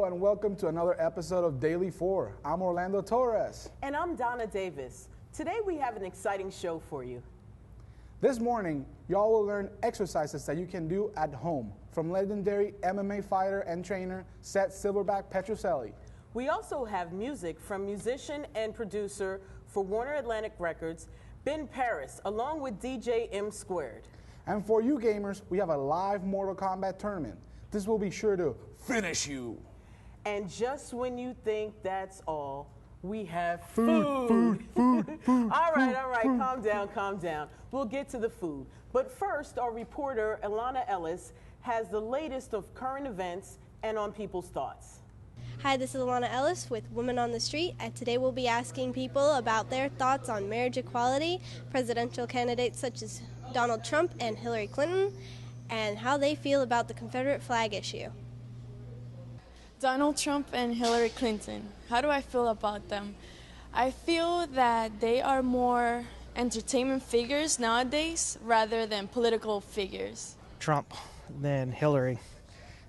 and welcome to another episode of Daily 4. I'm Orlando Torres. And I'm Donna Davis. Today we have an exciting show for you. This morning, y'all will learn exercises that you can do at home from legendary MMA fighter and trainer Seth Silverback Petruzelli. We also have music from musician and producer for Warner Atlantic Records, Parris, along with DJ MSquared. And for you gamers, we have a live Mortal Kombat tournament. This will be sure to finish you. And just when you think that's all, we have food. All right, calm down. We'll get to the food. But first, our reporter, Ilana Ellis, has the latest of current events and on people's thoughts. Hi, this is Alana Ellis with Women on the Street, and today we'll be asking people about their thoughts on marriage equality, presidential candidates such as Donald Trump and Hillary Clinton, and how they feel about the Confederate flag issue. Donald Trump and Hillary Clinton. How do I feel about them? I feel that they are more entertainment figures nowadays rather than political figures. Trump than Hillary.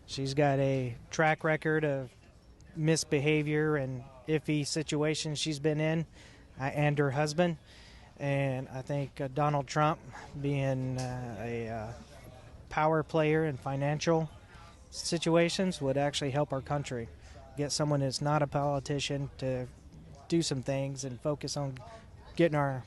She's got a track record of misbehavior and iffy situations she's been in, and her husband. And I think Donald Trump, being a power player in financial situations, would actually help our country. Get someone that's not a politician to do some things and focus on getting our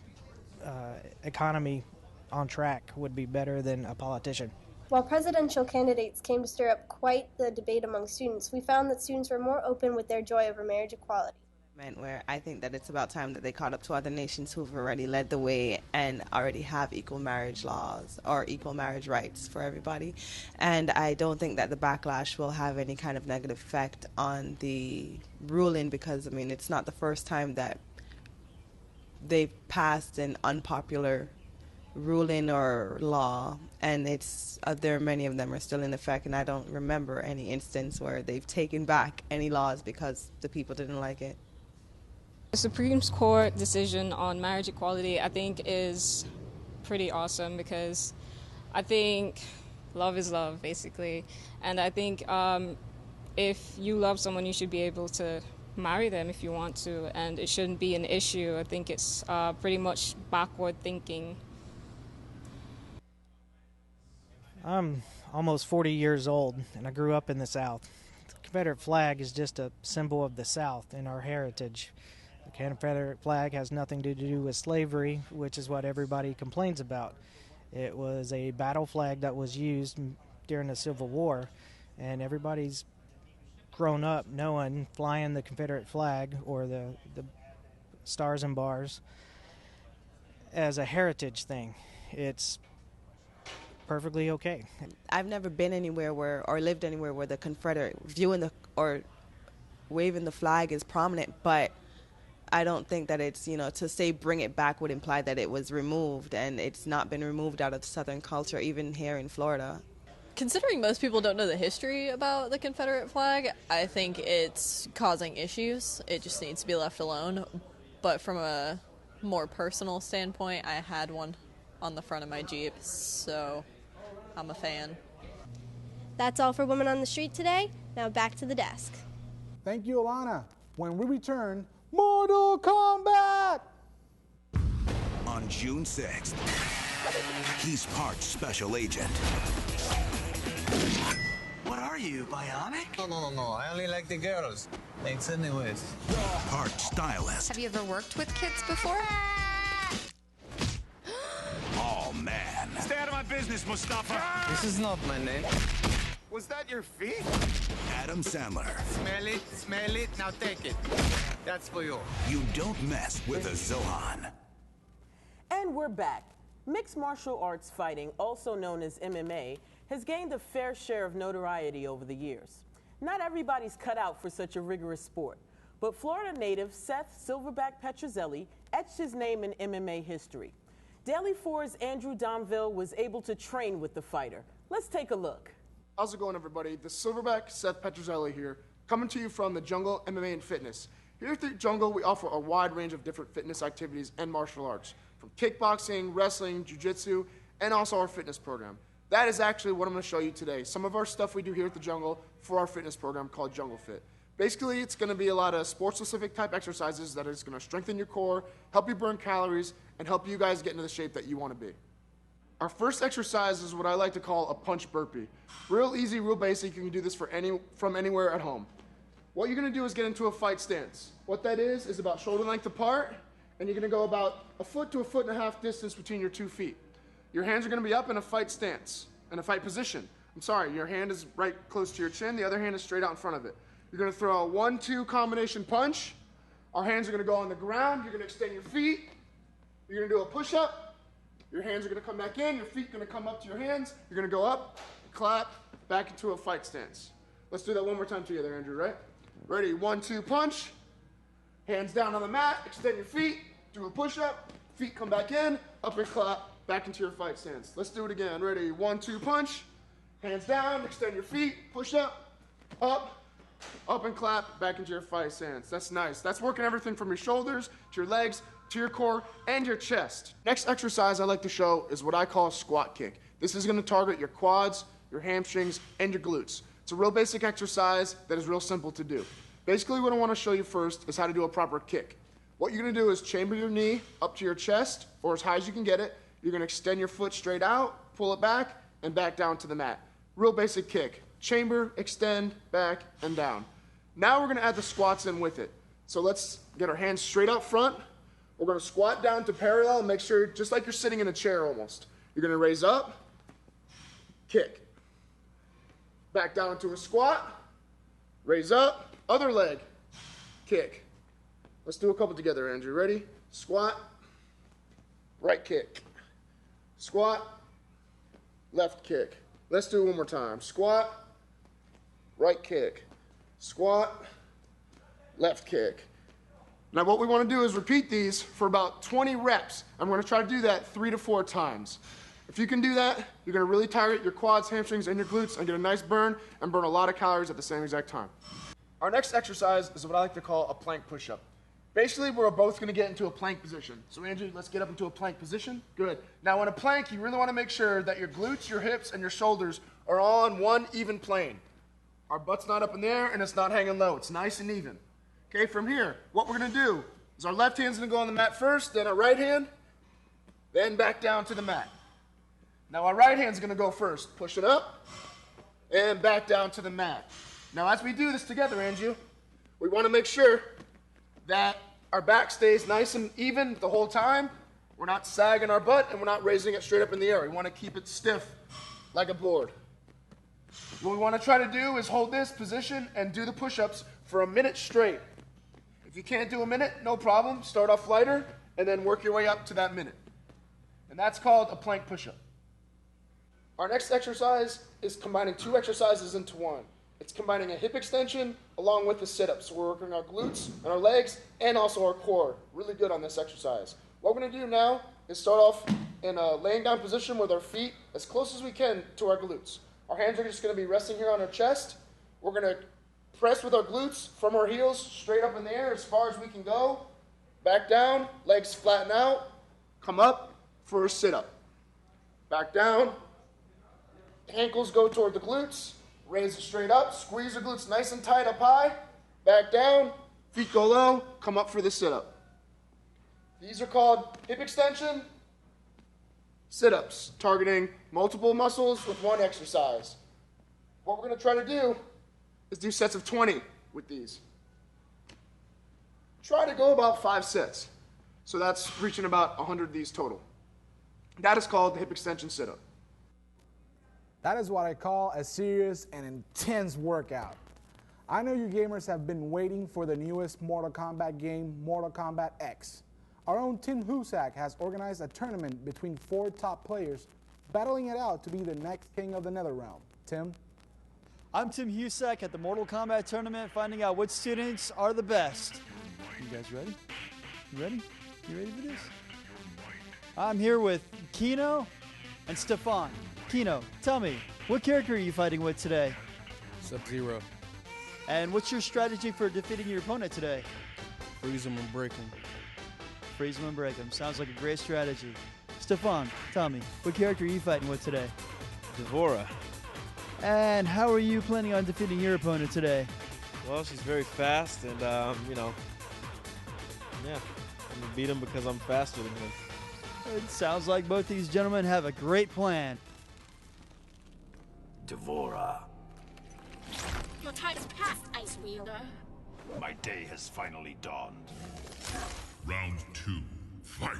economy on track would be better than a politician. While presidential candidates came to stir up quite the debate among students, we found that students were more open with their joy over marriage equality. Where I think that it's about time that they caught up to other nations who've already led the way and already have equal marriage laws or equal marriage rights for everybody. And I don't think that the backlash will have any kind of negative effect on the ruling because, I mean, it's not the first time that they've passed an unpopular ruling or law, and many of them are still in effect, and I don't remember any instance where they've taken back any laws because the people didn't like it. The Supreme Court decision on marriage equality, I think, is pretty awesome because I think love is love, basically. And I think if you love someone, you should be able to marry them if you want to, and it shouldn't be an issue. I think it's pretty much backward thinking. I'm almost 40 years old, and I grew up in the South. The Confederate flag is just a symbol of the South and our heritage. The Confederate flag has nothing to do with slavery, which is what everybody complains about. It was a battle flag that was used during the Civil War, and everybody's grown up knowing flying the Confederate flag or the stars and bars as a heritage thing. It's perfectly okay. I've never been anywhere or lived anywhere where the Confederate or waving the flag is prominent, but I don't think that it's, to say bring it back would imply that it was removed, and it's not been removed out of Southern culture, even here in Florida. Considering most people don't know the history about the Confederate flag, I think it's causing issues. It just needs to be left alone. But from a more personal standpoint, I had one on the front of my Jeep, so I'm a fan. That's all for Women on the Street today. Now back to the desk. Thank you, Alana. When we return, Mortal Kombat! On June 6th, he's part special agent. What are you, bionic? No. I only like the girls. Thanks anyways. Part stylist. Have you ever worked with kids before? Oh, man. Stay out of my business, Mustafa. This is not my name. Was that your feet? Adam Sandler. Smell it, now take it. That's for you. You don't mess with a Zohan. And we're back. Mixed martial arts fighting, also known as MMA, has gained a fair share of notoriety over the years. Not everybody's cut out for such a rigorous sport, but Florida native Seth Silverback Petruzelli etched his name in MMA history. Daily 4's Andrew Donville was able to train with the fighter. Let's take a look. How's it going, everybody? The Silverback Seth Petruzelli here, coming to you from the Jungle MMA and Fitness. Here at the Jungle, we offer a wide range of different fitness activities and martial arts, from kickboxing, wrestling, jiu-jitsu, and also our fitness program. That is actually what I'm going to show you today, some of our stuff we do here at the Jungle for our fitness program called Jungle Fit. Basically, it's going to be a lot of sports-specific type exercises that is going to strengthen your core, help you burn calories, and help you guys get into the shape that you want to be. Our first exercise is what I like to call a punch burpee. Real easy, real basic. You can do this from anywhere at home. What you're going to do is get into a fight stance. What that is about shoulder length apart, and you're going to go about a foot to a foot and a half distance between your 2 feet. Your hands are going to be up in a fight stance, in a fight position. I'm sorry, your hand is right close to your chin, the other hand is straight out in front of it. You're going to throw a 1-2 combination punch. Our hands are going to go on the ground. You're going to extend your feet. You're going to do a push-up. Your hands are going to come back in. Your feet are going to come up to your hands. You're going to go up, clap, back into a fight stance. Let's do that one more time together, Andrew, right? Ready? 1-2 punch. Hands down on the mat. Extend your feet. Do a push-up. Feet come back in. Up and clap, back into your fight stance. Let's do it again. Ready? 1-2 punch. Hands down. Extend your feet. Push-up. Up and clap, back into your fight stance. That's nice. That's working everything from your shoulders to your legs to your core and your chest. Next exercise I like to show is what I call a squat kick. This is going to target your quads, your hamstrings, and your glutes. It's a real basic exercise that is real simple to do. Basically, what I want to show you first is how to do a proper kick. What you're going to do is chamber your knee up to your chest, or as high as you can get it. You're going to extend your foot straight out, pull it back, and back down to the mat. Real basic kick. Chamber, extend, back, and down. Now we're going to add the squats in with it. So let's get our hands straight out front. We're going to squat down to parallel and make sure, just like you're sitting in a chair almost. You're going to raise up, kick. Back down to a squat, raise up, other leg, kick. Let's do a couple together, Andrew. Ready? Squat, right kick. Squat, left kick. Let's do it one more time. Squat, right kick. Squat, left kick. Now what we want to do is repeat these for about 20 reps. I'm going to try to do that 3 to 4 times. If you can do that, you're going to really target your quads, hamstrings, and your glutes and get a nice burn and burn a lot of calories at the same exact time. Our next exercise is what I like to call a plank push-up. Basically, we're both going to get into a plank position. So Andrew, let's get up into a plank position. Good. Now in a plank, you really want to make sure that your glutes, your hips, and your shoulders are all on one even plane. Our butt's not up in the air and it's not hanging low. It's nice and even. Okay, from here, what we're going to do is our left hand's going to go on the mat first, then our right hand, then back down to the mat. Now our right hand's going to go first. Push it up and back down to the mat. Now as we do this together, Andrew, we want to make sure that our back stays nice and even the whole time. We're not sagging our butt and we're not raising it straight up in the air. We want to keep it stiff like a board. What we want to try to do is hold this position and do the push-ups for a minute straight. If you can't do a minute, no problem. Start off lighter and then work your way up to that minute. And that's called a plank push-up. Our next exercise is combining 2 exercises into one. It's combining a hip extension along with the sit-ups. So we're working our glutes and our legs and also our core. Really good on this exercise. What we're going to do now is start off in a laying down position with our feet as close as we can to our glutes. Our hands are just going to be resting here on our chest. We're going to press with our glutes from our heels straight up in the air as far as we can go. Back down, legs flatten out. Come up for a sit-up. Back down. Ankles go toward the glutes. Raise it straight up. Squeeze the glutes nice and tight up high. Back down. Feet go low. Come up for the sit-up. These are called hip extension sit-ups, targeting multiple muscles with one exercise. What we're going to try to do is do sets of 20 with these. Try to go about 5 sets. So that's reaching about 100 of these total. That is called the hip extension sit-up. That is what I call a serious and intense workout. I know you gamers have been waiting for the newest Mortal Kombat game, Mortal Kombat X. Our own Tim Husak has organized a tournament between 4 top players, battling it out to be the next king of the Netherrealm. Tim? I'm Tim Husak at the Mortal Kombat tournament, finding out which students are the best. You guys ready? You ready? You ready for this? I'm here with Kino and Stefan. Kino, tell me, what character are you fighting with today? Sub-Zero. And what's your strategy for defeating your opponent today? Freeze him and break him. Freeze him and break him. Sounds like a great strategy. Stefan, tell me, what character are you fighting with today? Devora. And how are you planning on defeating your opponent today? Well, she's very fast, and you know, yeah, I'm gonna beat him because I'm faster than him. It sounds like both these gentlemen have a great plan. Devora. Your time has passed, Ice Wielder. My day has finally dawned. Round 2, fight.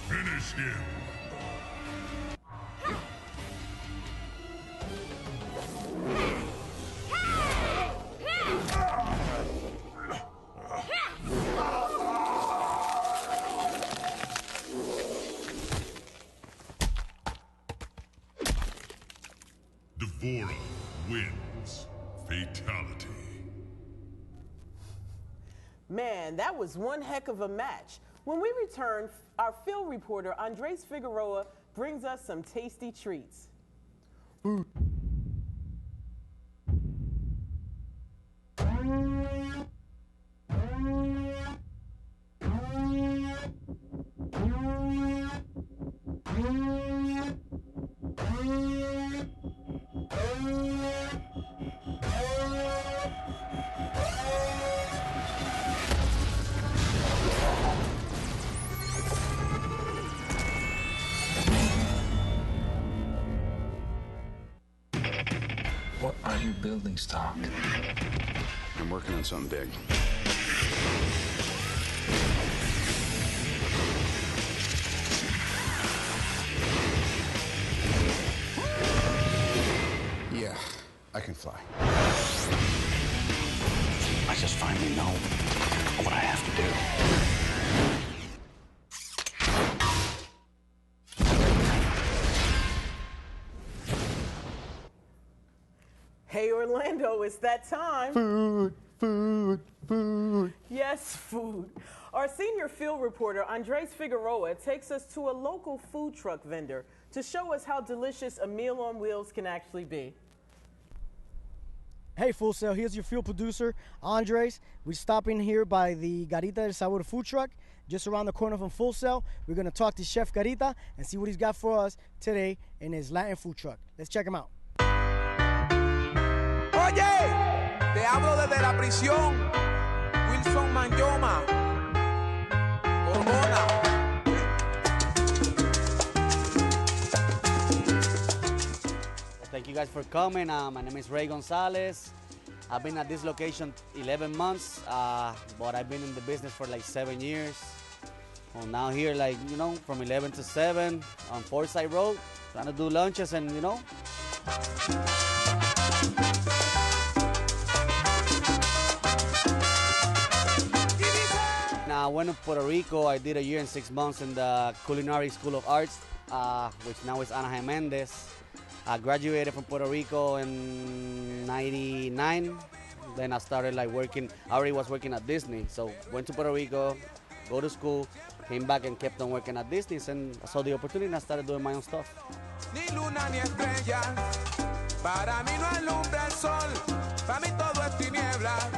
Finish him. Devora wins. Fatality. Man, that was one heck of a match. When we return, our field reporter Andres Figueroa brings us some tasty treats. Food. What are you building, Stark? I'm working on something big. Yeah, I can fly. I just finally know what I have to do. Hey, Orlando, it's that time. Food, food, food. Yes, food. Our senior field reporter, Andres Figueroa, takes us to a local food truck vendor to show us how delicious a meal on wheels can actually be. Hey, Full Sail, here's your field producer, Andres. We're stopping here by the Garita del Sabor food truck, just around the corner from Full Sail. We're going to talk to Chef Garita and see what he's got for us today in his Latin food truck. Let's check him out. Oye, te hablo desde la prisión, Wilson Manyoma, Hormona. Thank you guys for coming. My name is Ray Gonzalez. I've been at this location 11 months, but I've been in the business for like 7 years. Well, now here, like, you know, from 11 to 7 on Forsyth Road, trying to do lunches and, you know. Now, I went to Puerto Rico. I did a year and 6 months in the Culinary School of Arts, which now is Anaheim Mendez. I graduated from Puerto Rico in '99. Then I started like working. I already was working at Disney, so went to Puerto Rico, go to school, came back and kept on working at Disney. And I saw the opportunity and I started doing my own stuff. Ni luna ni estrella, para mí no alumbra el sol, para mí todo es tinieblas.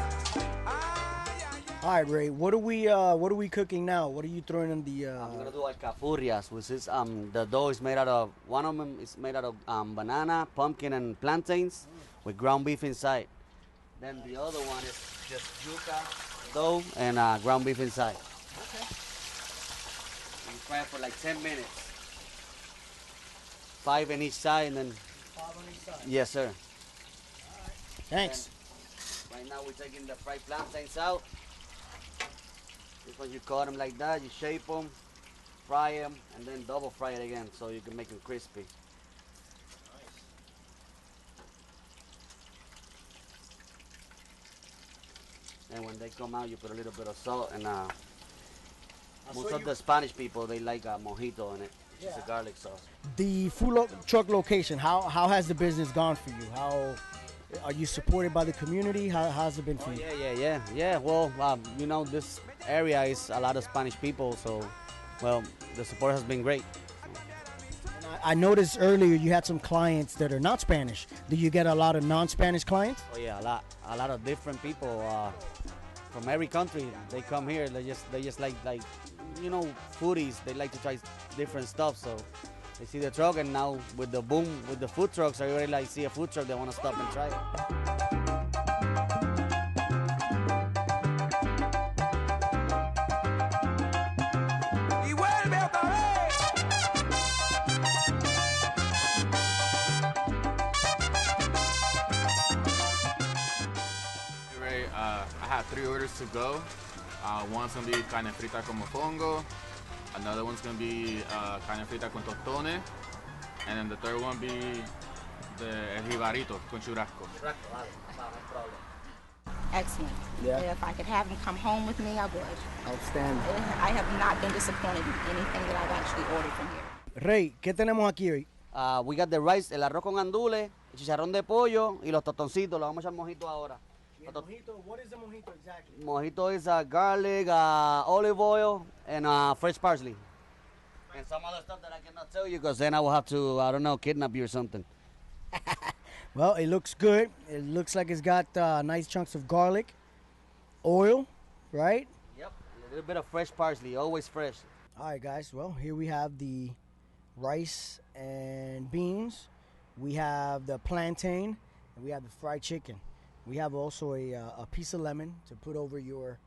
All right, Ray, what are we cooking now? What are you throwing in the... I'm gonna do alcapurrias, which is the dough is made out of, one of them is made out of banana, pumpkin, and plantains with ground beef inside. Then the other one is just yuca dough and ground beef inside. Okay. And fry it for like 10 minutes. 5 on each side, and then... 5 on each side? Yes, sir. All right. Thanks. Right now we're taking the fried plantains out. This one you cut them like that, you shape them, fry them, and then double fry it again so you can make them crispy. And when they come out, you put a little bit of salt and Most of the Spanish people, they like a mojito in it, which is a garlic sauce. The truck location, how has the business gone for you? How are you supported by the community? How's it been for you? Yeah. Well, you know, this area is a lot of Spanish people, so, well, the support has been great. I noticed earlier you had some clients that are not Spanish. Do you get a lot of non-Spanish clients? Oh yeah, a lot of different people from every country. They come here. They just like you know, foodies. They like to try different stuff. So they see the truck, and now with the boom with the food trucks, everybody like see a food truck, they want to stop and try it. I have 3 orders to go. One's gonna be carne frita con mofongo. Another one's gonna be carne frita con tostones. And then the third one be the el jibarito con churrasco. Excellent. Yeah. If I could have him come home with me, I would. Outstanding. I have not been disappointed in anything that I've actually ordered from here. Rey, ¿qué tenemos aquí hoy? We got the rice, el arroz con gandules, el chicharrón de pollo y los tostoncitos. Los vamos a echar mojito ahora. Mojito, what is the mojito exactly? Mojito is garlic, olive oil, and fresh parsley. And some other stuff that I cannot tell you because then I will have to, I don't know, kidnap you or something. Well, it looks good. It looks like it's got nice chunks of garlic, oil, right? Yep, a little bit of fresh parsley, always fresh. All right, guys. Well, here we have the rice and beans. We have the plantain, and we have the fried chicken. We have also a piece of lemon to put over your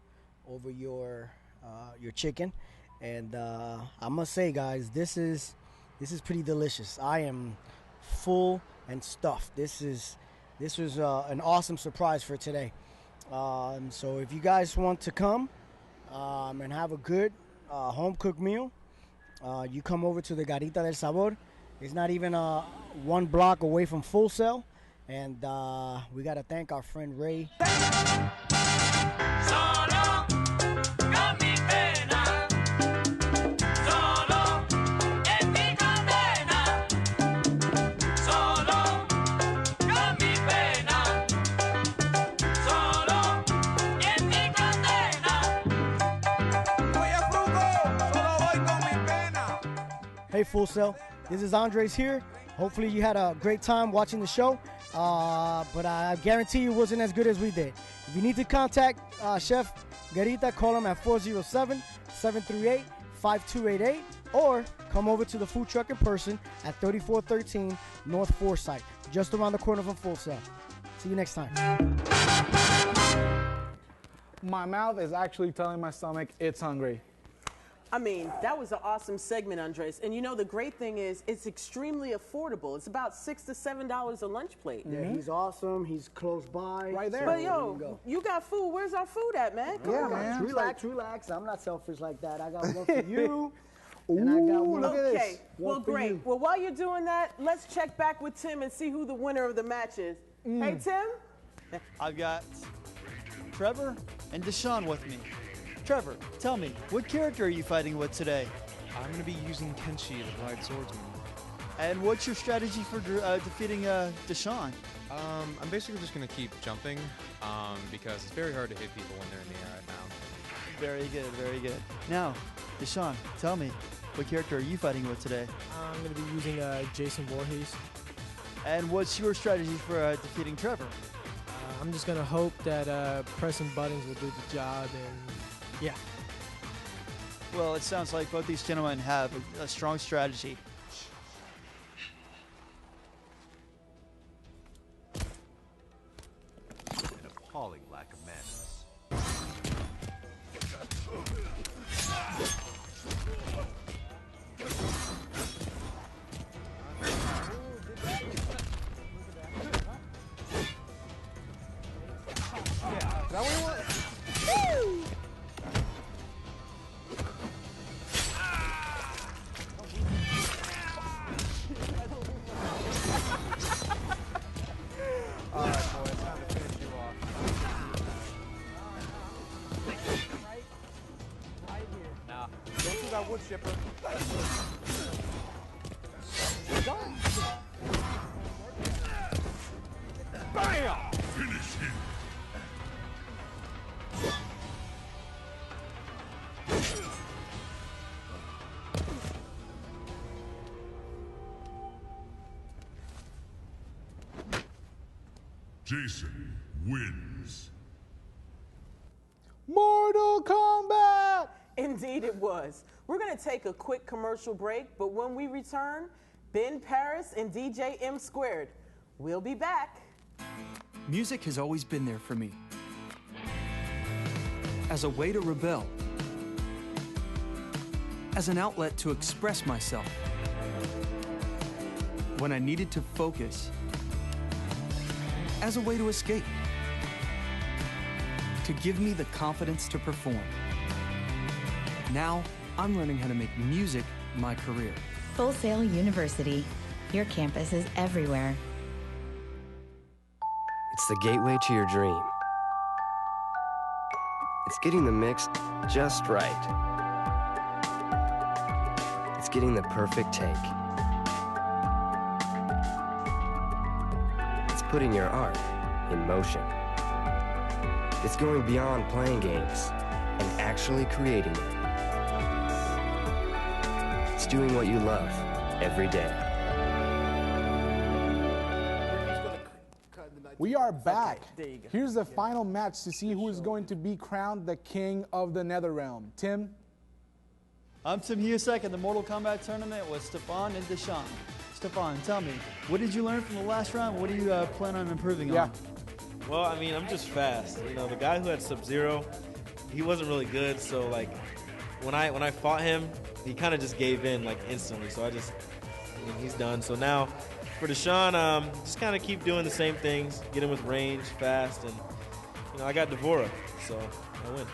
chicken, and I must say, guys, this is pretty delicious. I am full and stuffed. This was an awesome surprise for today. So if you guys want to come and have a good home cooked meal, you come over to the Garita del Sabor. It's not even 1 block away from Full Sail. And we got to thank our friend Ray. Hey, Full Sail. This is Andres here. Hopefully you had a great time watching the show. But I guarantee you it wasn't as good as we did. If you need to contact Chef Garita, call him at 407-738-5288 or come over to the food truck in person at 3413 North Forsyth, just around the corner from Full Sail. See you next time. My mouth is actually telling my stomach it's hungry. I mean, that was an awesome segment, Andres. And you know, the great thing is it's extremely affordable. It's about $6 to7 a lunch plate. Yeah, he's awesome. He's close by. Right there. But yo, you got food. Where's our food at, man? Come on. Man. Relax. I'm not selfish like that. I got one for you. And I got one. Look at this. Okay, well, great. Well, while you're doing that, let's check back with Tim and see who the winner of the match is. Hey, Tim? I've got Trevor and Deshaun with me. Trevor, tell me, what character are you fighting with today? I'm going to be using Kenshi, the Blind Swordsman. And what's your strategy for defeating Deshaun? I'm basically just going to keep jumping because it's very hard to hit people when they're in the air, I found. Very good. Now, Deshaun, tell me, what character are you fighting with today? I'm going to be using Jason Voorhees. And what's your strategy for defeating Trevor? I'm just going to hope that pressing buttons will do the job and yeah. Well, it sounds like both these gentlemen have a strong strategy. An appalling lack of manners. Is that what you want? shipper. Bam! Finish him. Jason wins. Mortal Kombat! Indeed it was. We're going to take a quick commercial break, but when we return, Ben Parris and DJ MSquared. We'll be back. Music has always been there for me. As a way to rebel. As an outlet to express myself. When I needed to focus. As a way to escape. To give me the confidence to perform. Now, I'm learning how to make music my career. Full Sail University. Your campus is everywhere. It's the gateway to your dream. It's getting the mix just right. It's getting the perfect take. It's putting your art in motion. It's going beyond playing games and actually creating it. It's doing what you love every day. We are back. Here's the final match to see who is going to be crowned the king of the Netherrealm. Tim? I'm Tim Husak at the Mortal Kombat tournament with Stefan and Deshaun. Stefan, tell me, what did you learn from the last round? What do you plan on improving on? Well, I mean, I'm just fast. You know, the guy who had Sub-Zero, he wasn't really good. So, like, when I fought him, he kind of just gave in, like, instantly. So he's done. So now, for Deshaun, just kind of keep doing the same things, get him with range, fast, and, you know, I got Devora, so I win.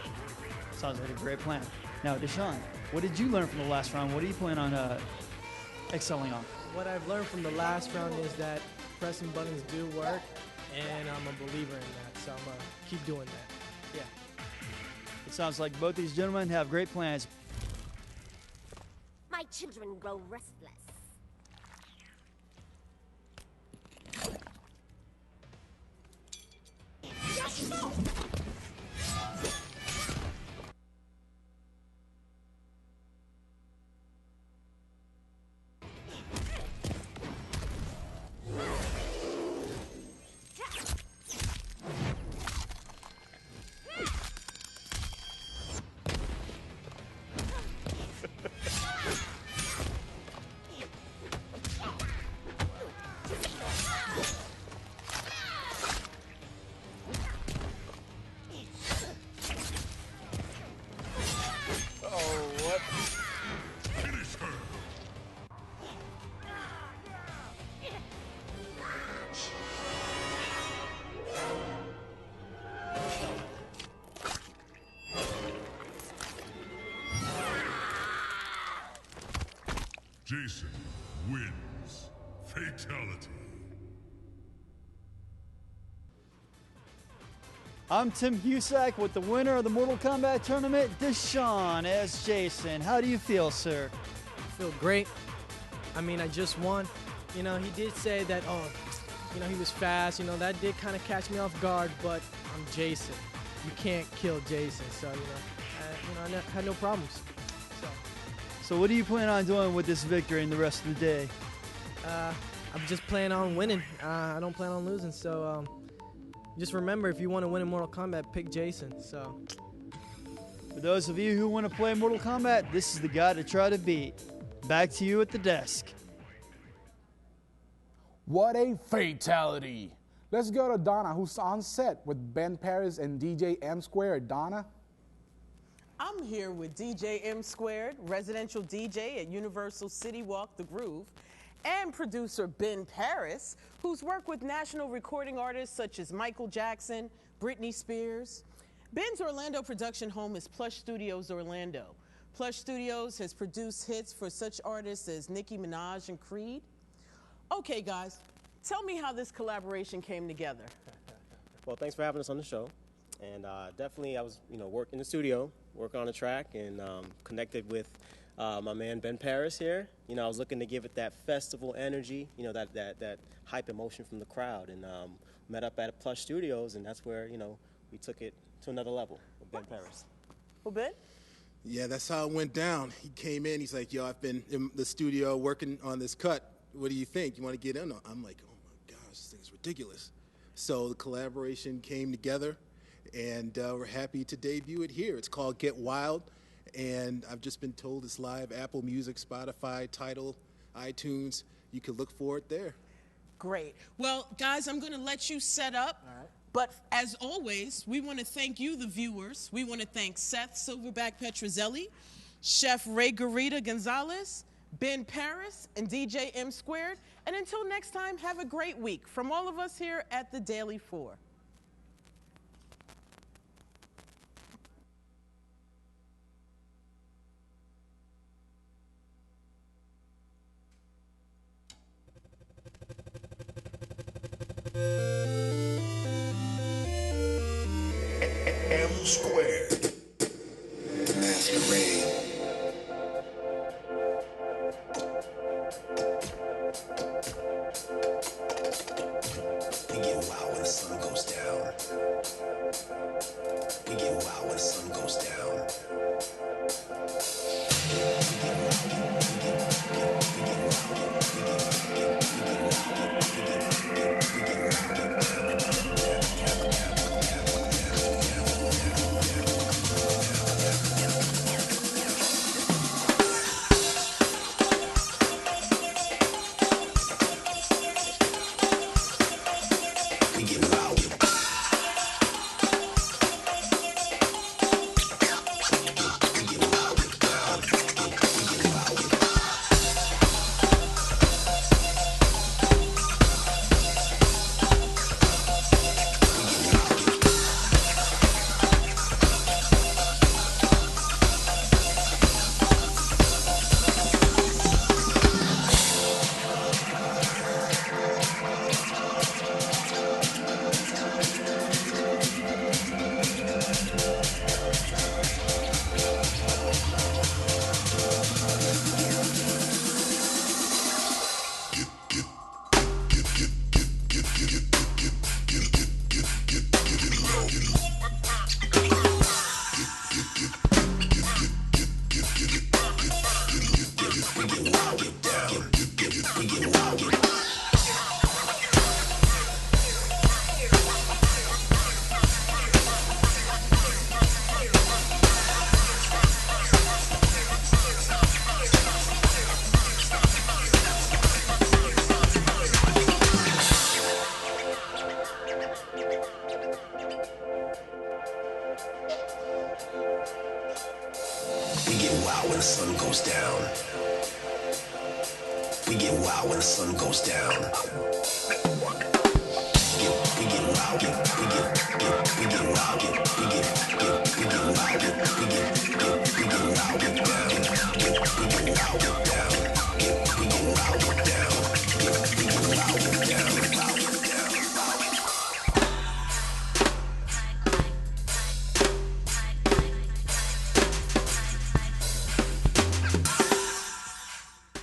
Sounds like a great plan. Now, Deshaun, what did you learn from the last round? What do you plan on excelling on? What I've learned from the last round is that pressing buttons do work, and I'm a believer in that, so I'm going to keep doing that. Yeah. It sounds like both these gentlemen have great plans. My children grow restless. Jason wins. Fatality. I'm Tim Husak with the winner of the Mortal Kombat tournament, Deshaun as Jason. How do you feel, sir? I feel great. I mean, I just won. You know, he did say that, oh, you know, he was fast. You know, that did kind of catch me off guard, but I'm Jason. You can't kill Jason. So, I had no problems. So what do you plan on doing with this victory and the rest of the day? I'm just planning on winning. I don't plan on losing. So just remember, if you want to win in Mortal Kombat, pick Jason. So for those of you who want to play Mortal Kombat, this is the guy to try to beat. Back to you at the desk. What a fatality. Let's go to Donna, who's on set with Ben Parris and DJ MSquared. Donna? I'm here with DJ MSquared, residential DJ at Universal City Walk The Groove, and producer Ben Parris, who's worked with national recording artists such as Michael Jackson, Britney Spears. Ben's Orlando production home is Plush Studios Orlando. Plush Studios has produced hits for such artists as Nicki Minaj and Creed. Okay, guys, tell me how this collaboration came together. Well, thanks for having us on the show. And definitely I was, working in the studio, working on a track, and connected with My man Ben Parris here. You know, I was looking to give it that festival energy, you know, that hype emotion from the crowd, and met up at Plush Studios, and that's where, you know, we took it to another level with Ben Parris. Well, Ben? Yeah, that's how it went down. He came in, he's like, yo, I've been in the studio working on this cut. What do you think? You want to get in? I'm like, oh my gosh, this thing's ridiculous. So the collaboration came together, and we're happy to debut it here. It's called Get Wild, and I've just been told it's live Apple Music, Spotify, Tidal, iTunes. You can look for it there. Great. Well, guys, I'm going to let you set up. All right. But as always, we want to thank you, the viewers. We want to thank Seth Silverback Petruzelli, Chef Ray Garita Gonzalez, Ben Parris, and DJ MSquared. And until next time, have a great week from all of us here at the Daily 4. MSquared. The Masquerade. We get wild when the sun goes down. We get wild when the sun goes down. We get wild.